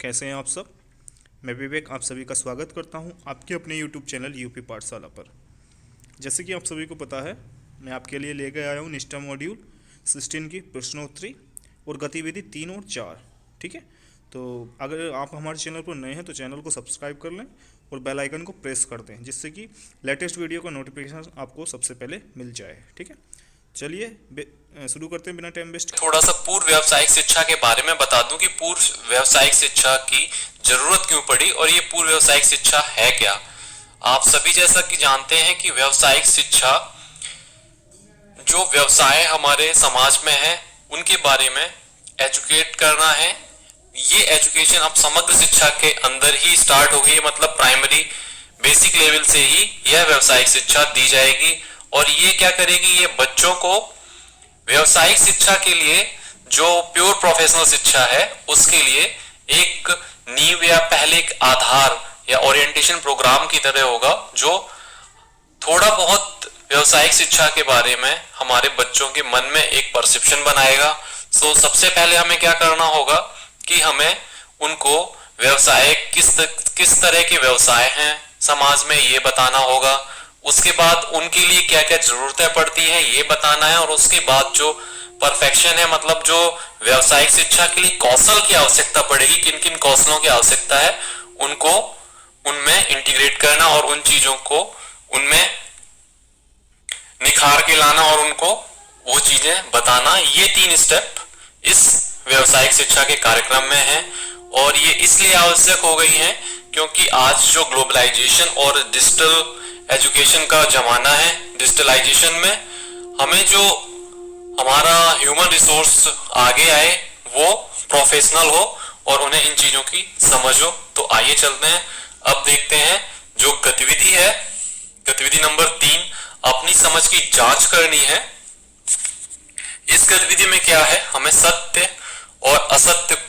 कैसे हैं आप सब। मैं विवेक आप सभी का स्वागत करता हूं आपके अपने यूट्यूब चैनल यूपी पाठशाला पर। जैसे कि आप सभी को पता है, मैं आपके लिए लेकर आया हूं निष्ठा मॉड्यूल 16 की प्रश्नोत्तरी और गतिविधि 3 और 4। ठीक है, तो अगर आप हमारे चैनल पर नए हैं तो चैनल को सब्सक्राइब कर लें और बेल आइकन को प्रेस कर दें, जिससे कि लेटेस्ट वीडियो का नोटिफिकेशन आपको सबसे पहले मिल जाए। ठीक है, चलिए शुरू करते हैं बिना टाइम वेस्ट। थोड़ा सा पूर्व व्यावसायिक शिक्षा के बारे में बता दूं कि पूर्व व्यावसायिक शिक्षा की जरूरत क्यों पड़ी और ये पूर्व व्यावसायिक शिक्षा है क्या। आप सभी जैसा कि जानते हैं कि व्यावसायिक शिक्षा जो व्यवसाय हमारे समाज में है उनके बारे में एजुकेट करना है। ये एजुकेशन अब समग्र शिक्षा के अंदर ही स्टार्ट हो गई है, मतलब प्राइमरी बेसिक लेवल से ही यह व्यावसायिक शिक्षा दी जाएगी। और ये क्या करेगी, ये बच्चों को व्यावसायिक शिक्षा के लिए जो प्योर प्रोफेशनल शिक्षा है उसके लिए एक नींव या पहले एक आधार या ओरिएंटेशन प्रोग्राम की तरह होगा, जो थोड़ा बहुत व्यावसायिक शिक्षा के बारे में हमारे बच्चों के मन में एक परसेप्शन बनाएगा। सो सबसे पहले हमें क्या करना होगा कि हमें उनको व्यवसाय किस तरह के व्यवसाय हैं समाज में ये बताना होगा। उसके बाद उनके लिए क्या क्या जरूरतें पड़ती हैं ये बताना है। और उसके बाद जो परफेक्शन है, मतलब जो व्यावसायिक शिक्षा के लिए कौशल की आवश्यकता पड़ेगी, किन किन कौशलों की आवश्यकता है, उनको उनमें इंटीग्रेट करना और उन चीजों को उनमें निखार के लाना और उनको वो चीजें बताना। ये 3 स्टेप इस व्यावसायिक शिक्षा के कार्यक्रम में है। और ये इसलिए आवश्यक हो गई है क्योंकि आज जो ग्लोबलाइजेशन और डिजिटल एजुकेशन का जमाना है, डिजिटलाइजेशन में हमें जो हमारा ह्यूमन रिसोर्स आगे आए वो प्रोफेशनल हो और उन्हें इन चीजों की समझ हो। तो आइए चलते हैं, अब देखते हैं जो गतिविधि है, गतिविधि नंबर 3, अपनी समझ की जांच करनी है। इस गतिविधि में क्या है, हमें सत्य और असत्य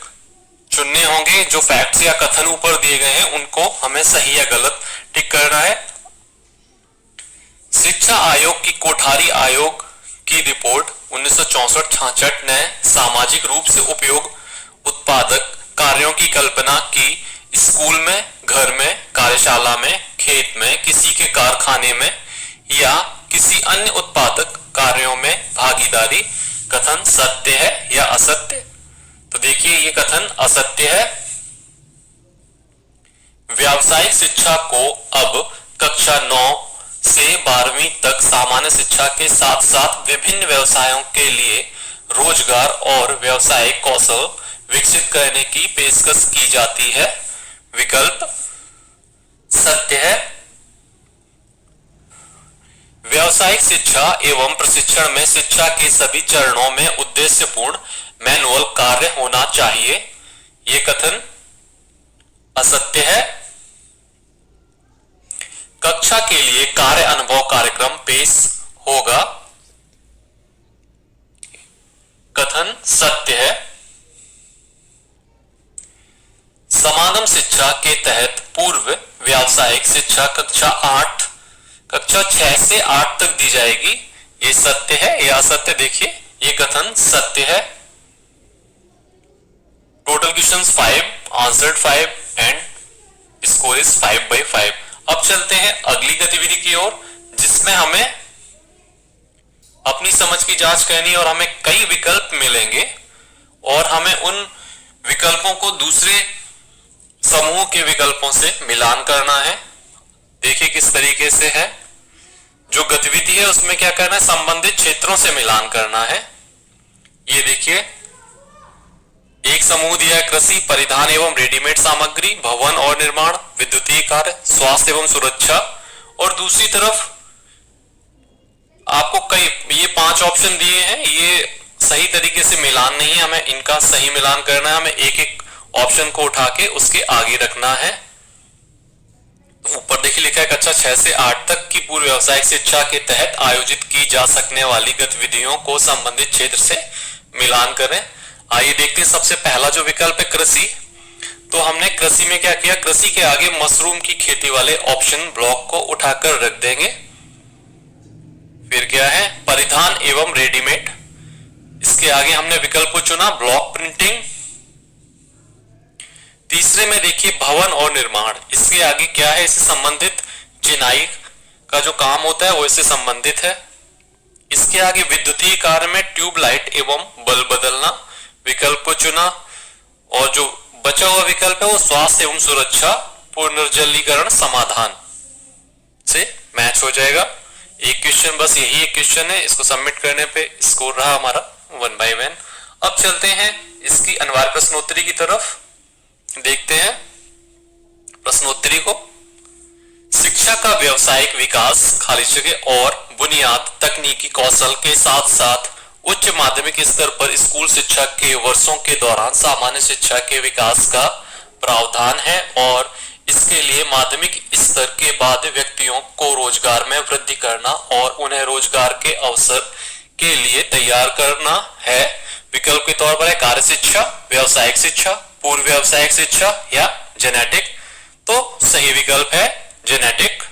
चुनने होंगे। जो फैक्ट्स या कथन ऊपर दिए गए हैं उनको हमें सही या गलत टिक करना है। शिक्षा आयोग की कोठारी आयोग की रिपोर्ट 1964-66 ने सामाजिक रूप से उपयोग उत्पादक कार्यों की कल्पना की स्कूल में, घर में, कार्यशाला में, खेत में, किसी के कारखाने में या किसी अन्य उत्पादक कार्यों में भागीदारी कथन सत्य है या असत्य। तो देखिए ये कथन असत्य है। व्यावसायिक शिक्षा को अब कक्षा 9 से 12वीं तक सामान्य शिक्षा के साथ साथ विभिन्न व्यवसायों के लिए रोजगार और व्यावसायिक कौशल विकसित करने की पेशकश की जाती है। विकल्प सत्य है। व्यावसायिक शिक्षा एवं प्रशिक्षण में शिक्षा के सभी चरणों में उद्देश्यपूर्ण मैनुअल कार्य होना चाहिए। यह कथन असत्य है। कक्षा के लिए कार्य अनुभव कार्यक्रम पेश होगा। कथन सत्य है। समागम शिक्षा के तहत पूर्व व्यावसायिक शिक्षा कक्षा 6 से 8 तक दी जाएगी। ये सत्य है या असत्य, देखिए ये कथन सत्य है। Total questions 5, answered 5 and score is 5/5। अब चलते हैं अगली गतिविधि की ओर, जिसमें हमें अपनी समझ की जांच करनी और हमें कई विकल्प मिलेंगे और हमें उन विकल्पों को दूसरे समूह के विकल्पों से मिलान करना है। देखिए किस तरीके से है। जो गतिविधि है उसमें क्या करना है, संबंधित क्षेत्रों से मिलान करना है। ये देखिए एक समूह दिया है कृषि, परिधान एवं रेडीमेड सामग्री, भवन और निर्माण, विद्युतीय कार्य, स्वास्थ्य एवं सुरक्षा। और दूसरी तरफ आपको ये 5 ऑप्शन दिए हैं, ये सही तरीके से मिलान नहीं है, हमें इनका सही मिलान करना है। हमें एक एक ऑप्शन को उठा के उसके आगे रखना है। ऊपर देखिए लिखा है कक्षा 6 से 8 तक की पूर्व व्यावसायिक शिक्षा के तहत आयोजित की जा सकने वाली गतिविधियों को संबंधित क्षेत्र से मिलान करें। आइए देखते हैं सबसे पहला जो विकल्प है कृषि। तो हमने कृषि में क्या किया, कृषि के आगे मशरूम की खेती वाले ऑप्शन ब्लॉक को उठाकर रख देंगे। फिर क्या है परिधान एवं रेडीमेड, इसके आगे हमने विकल्प को चुना ब्लॉक प्रिंटिंग। तीसरे में देखिए भवन और निर्माण, इसके आगे क्या है, इससे संबंधित चिनाई का जो काम होता है वो इससे संबंधित है। इसके आगे विद्युतीय कार्य में ट्यूबलाइट एवं बल्ब बदलना विकल्प को चुना, और जो बचा हुआ विकल्प है वो स्वास्थ्य एवं सुरक्षा पुनर्जलीकरण समाधान से मैच हो जाएगा। एक क्वेश्चन, बस यही एक क्वेश्चन है, इसको सबमिट करने पे स्कोर रहा हमारा 1/1। अब चलते हैं इसकी अनिवार्य प्रश्नोत्तरी की तरफ, देखते हैं प्रश्नोत्तरी को। शिक्षा का व्यावसायिक विकास खाली जगह और बुनियाद तकनीकी कौशल के साथ साथ उच्च माध्यमिक स्तर पर स्कूल शिक्षा के वर्षों के दौरान सामान्य शिक्षा के विकास का प्रावधान है, और इसके लिए माध्यमिक स्तर के बाद व्यक्तियों को रोजगार में वृद्धि करना और उन्हें रोजगार के अवसर के लिए तैयार करना है। विकल्प के तौर पर है कार्य शिक्षा, व्यावसायिक शिक्षा, पूर्व व्यावसायिक शिक्षा या जेनेटिक। तो सही विकल्प है जेनेटिक।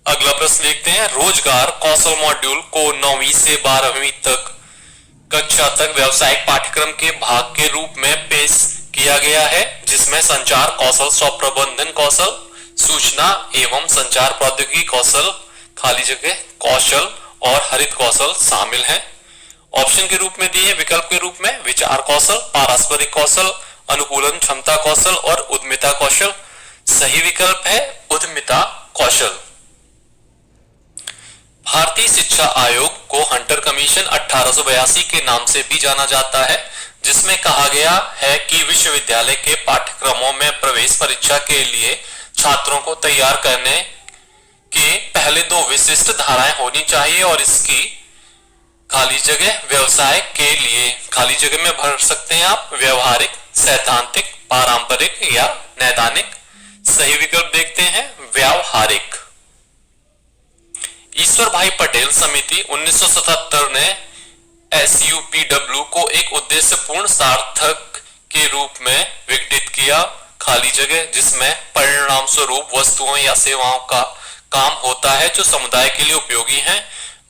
अगला प्रश्न देखते हैं, रोजगार कौशल मॉड्यूल को 9वीं से 12वीं तक कक्षा तक व्यावसायिक पाठ्यक्रम के भाग के रूप में पेश किया गया है, जिसमें संचार कौशल, स्वप्रबंधन कौशल, सूचना एवं संचार प्रौद्योगिकी कौशल, खाली जगह कौशल और हरित कौशल शामिल हैं। ऑप्शन के रूप में दिए विकल्प के रूप में विचार कौशल, पारस्परिक कौशल, अनुकूलन क्षमता कौशल और उद्यमिता कौशल। सही विकल्प है उद्यमिता कौशल। भारतीय शिक्षा आयोग को हंटर कमीशन 1882 के नाम से भी जाना जाता है, जिसमें कहा गया है कि विश्वविद्यालय के पाठ्यक्रमों में प्रवेश परीक्षा के लिए छात्रों को तैयार करने के पहले 2 विशिष्ट धाराएं होनी चाहिए, और इसकी खाली जगह व्यवसाय के लिए खाली जगह में भर सकते हैं आप व्यवहारिक, सैद्धांतिक, पारंपरिक या नैदानिक। सही विकल्प देखते हैं व्यावहारिक। ईश्वर भाई पटेल समिति 1977 ने SUPW को एक उद्देश्यपूर्ण सार्थक के रूप में विघटित किया, खाली जगह जिसमें परिणाम स्वरूप वस्तुओं या सेवाओं का काम होता है जो समुदाय के लिए उपयोगी हैं।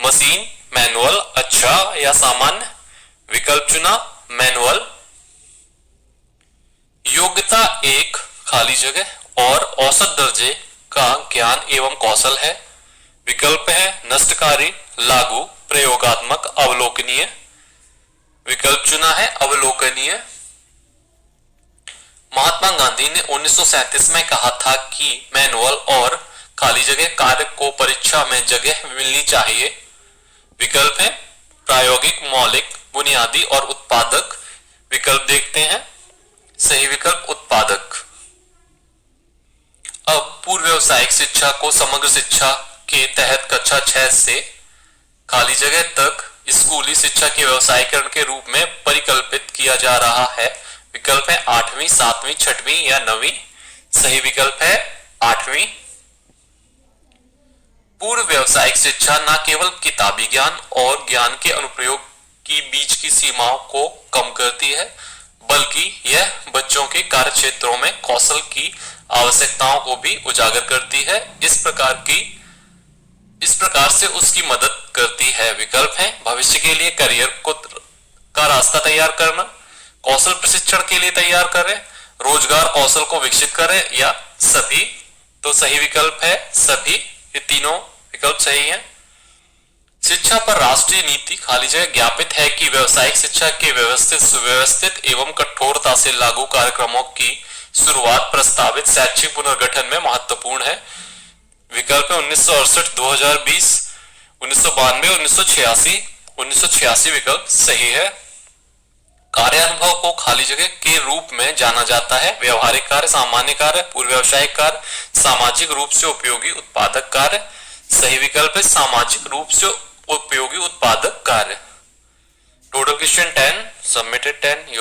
मशीन, मैनुअल, अच्छा या सामान्य। विकल्प चुना मैनुअल। योग्यता एक खाली जगह और औसत दर्जे का ज्ञान एवं कौशल है। विकल्प है नष्टकारी, लागू, प्रयोगात्मक, अवलोकनीय। विकल्प चुना है अवलोकनीय। महात्मा गांधी ने 1937 में कहा था कि मैनुअल और खाली जगह कार्य को परीक्षा में जगह मिलनी चाहिए। विकल्प है प्रायोगिक, मौलिक, बुनियादी और उत्पादक। विकल्प देखते हैं। सही विकल्प उत्पादक। अब पूर्व व्यावसायिक शिक्षा को समग्र शिक्षा के तहत कक्षा 6 से खाली जगह तक स्कूली शिक्षा के व्यवसायीकरण के रूप में परिकल्पित किया जा रहा है। विकल्प है 8वीं, 7वीं, 6वीं या 9वीं। सही विकल्प है 8वीं। पूर्व व्यावसायिक शिक्षा न केवल किताबी ज्ञान और ज्ञान के अनुप्रयोग की बीच की सीमाओं को कम करती है, बल्कि यह बच्चों के कार्य क्षेत्रों में कौशल की आवश्यकताओं को भी उजागर करती है। इस प्रकार से उसकी मदद करती है। विकल्प है भविष्य के लिए करियर का रास्ता तैयार करना, कौशल प्रशिक्षण के लिए तैयार करें, रोजगार कौशल को विकसित करें या सभी। तो सही विकल्प है सभी। ये तीनों विकल्प सही हैं। शिक्षा पर राष्ट्रीय नीति खाली जगह ज्ञापित है कि व्यावसायिक शिक्षा के सुव्यवस्थित एवं कठोरता से लागू कार्यक्रमों की शुरुआत प्रस्तावित शैक्षिक पुनर्गठन में महत्वपूर्ण है। विकल्प है 1968, 2020, 1992, 1986। 1986 विकल्प सही है। कार्यानुभव को खाली जगह के रूप में जाना जाता है। व्यवहारिक कार्य, सामान्य कार्य, पूर्व व्यावसायिक कार्य, सामाजिक रूप से उपयोगी उत्पादक कार्य। सही विकल्प है सामाजिक रूप से उपयोगी उत्पादक कार्य। Total question 10, submitted 10।